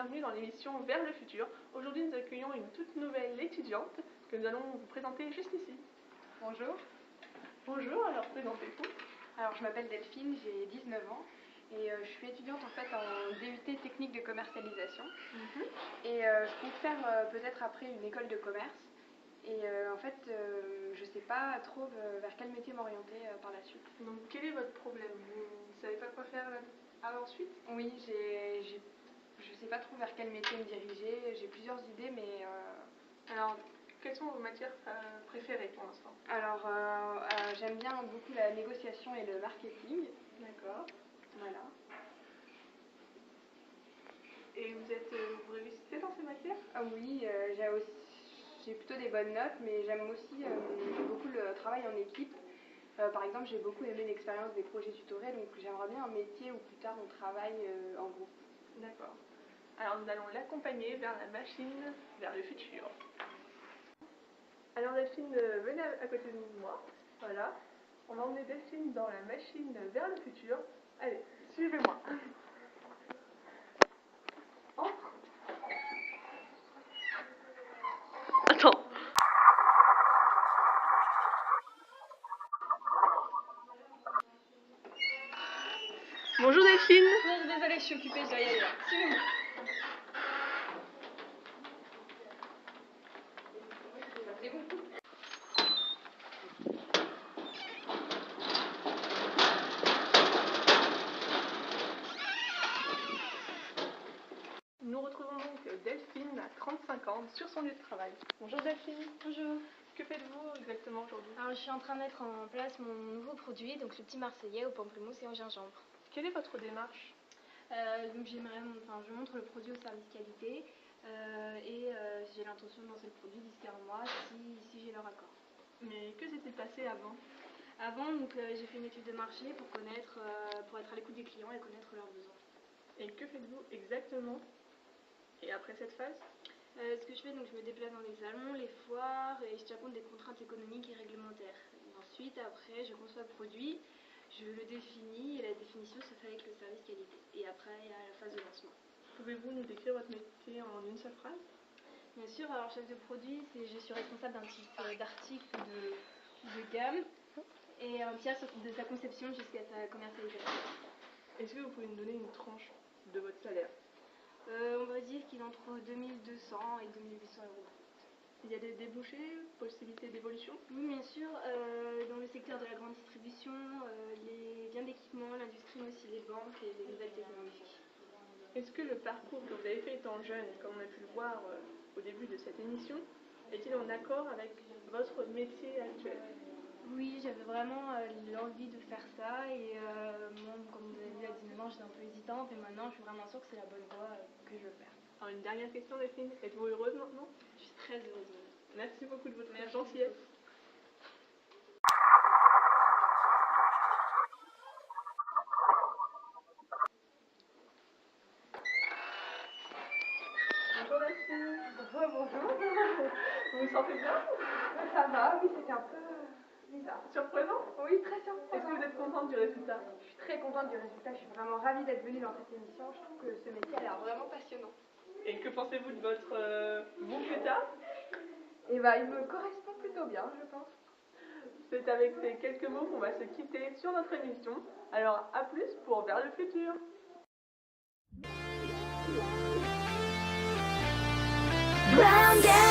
bienvenue dans l'émission Vers le futur. Aujourd'hui nous accueillons une toute nouvelle étudiante que nous allons vous présenter juste ici. Bonjour. Bonjour, alors présentez-vous. Alors je m'appelle Delphine, j'ai 19 ans et je suis étudiante en fait en DUT technique de commercialisation. Et je compte faire peut-être après une école de commerce. Et en fait je sais pas trop vers quel métier m'orienter par la suite. Donc quel est votre problème? Vous ne savez pas quoi faire ensuite? Oui, je sais pas trop vers quel métier me diriger, j'ai plusieurs idées mais... Alors quelles sont vos matières préférées pour l'instant? Alors j'aime bien beaucoup la négociation et le marketing. D'accord. Voilà. Et vous réussissez dans ces matières? Ah oui, j'ai plutôt des bonnes notes, mais j'aime aussi beaucoup le travail en équipe. Par exemple, j'ai beaucoup aimé l'expérience des projets tutoriels, donc j'aimerais bien un métier où plus tard on travaille en groupe. D'accord. Alors nous allons l'accompagner vers la machine, vers le futur. Alors Delphine, venez à côté de moi. Voilà. On va emmener Delphine dans la machine vers le futur. Allez, suivez-moi. Entre. Attends. Bonjour Delphine. Non, désolée, je suis occupée, je dois y aller là. Suivez-moi. C'est bon. Nous retrouvons donc Delphine à 35 ans sur son lieu de travail. Bonjour Delphine. Bonjour. Que faites-vous exactement aujourd'hui? Alors je suis en train de mettre en place mon nouveau produit, donc le petit marseillais au pamplemousse et au gingembre. Quelle est votre démarche? Donc je montre le produit au service qualité et j'ai l'intention de lancer le produit d'ici un mois si j'ai leur accord. Mais que s'est-il passé avant? Avant, j'ai fait une étude de marché pour connaître, pour être à l'écoute des clients et connaître leurs besoins. Et que faites-vous exactement? Et après cette phase? Ce que je fais, donc je me déplace dans les salons, les foires et je tiens compte des contraintes économiques et réglementaires. Et ensuite, après, je conçois le produit, je le définis et la définition se fait avec le service qualité. Et après, il y a la phase de lancement. Pouvez-vous nous décrire votre métier en une seule phrase? Bien sûr, alors chef de produit, je suis responsable d'un type d'article de gamme et un tiers de sa conception jusqu'à sa commercialisation. Est-ce que vous pouvez nous donner une tranche de votre salaire? On va dire qu'il est entre 2200 et 2800 euros. Il y a des débouchés, possibilités d'évolution? Oui, bien sûr. Dans le secteur de la grande distribution, les biens d'équipement, l'industrie, mais aussi les banques et les nouvelles technologies. Est-ce que le parcours que vous avez fait étant jeune, comme on a pu le voir au début de cette émission, est-il en accord avec votre métier actuel? Oui, j'avais vraiment l'envie de faire ça et moi, comme vous avez vu à 19 ans, j'étais un peu hésitante et maintenant je suis vraiment sûre que c'est la bonne voie que je veux faire. Alors une dernière question Delphine, êtes-vous heureuse maintenant? Je suis très heureuse. Merci beaucoup de votre Merci gentillesse. Bonjour Delphine. Bonjour. Vous vous sentez bien? Ça va, oui, c'était un peu bizarre. Surprenant? Oui, très Est-ce surprenant. que vous êtes contente du résultat? Je suis très contente du résultat, je suis vraiment ravie d'être venue dans cette émission. Je trouve que ce métier a l'air vraiment passionnant. Et que pensez-vous de votre vous plus tard? Et bah, il me correspond plutôt bien, je pense. C'est avec ces quelques mots qu'on va se quitter sur notre émission. Alors à plus pour Vers le futur. Grounded.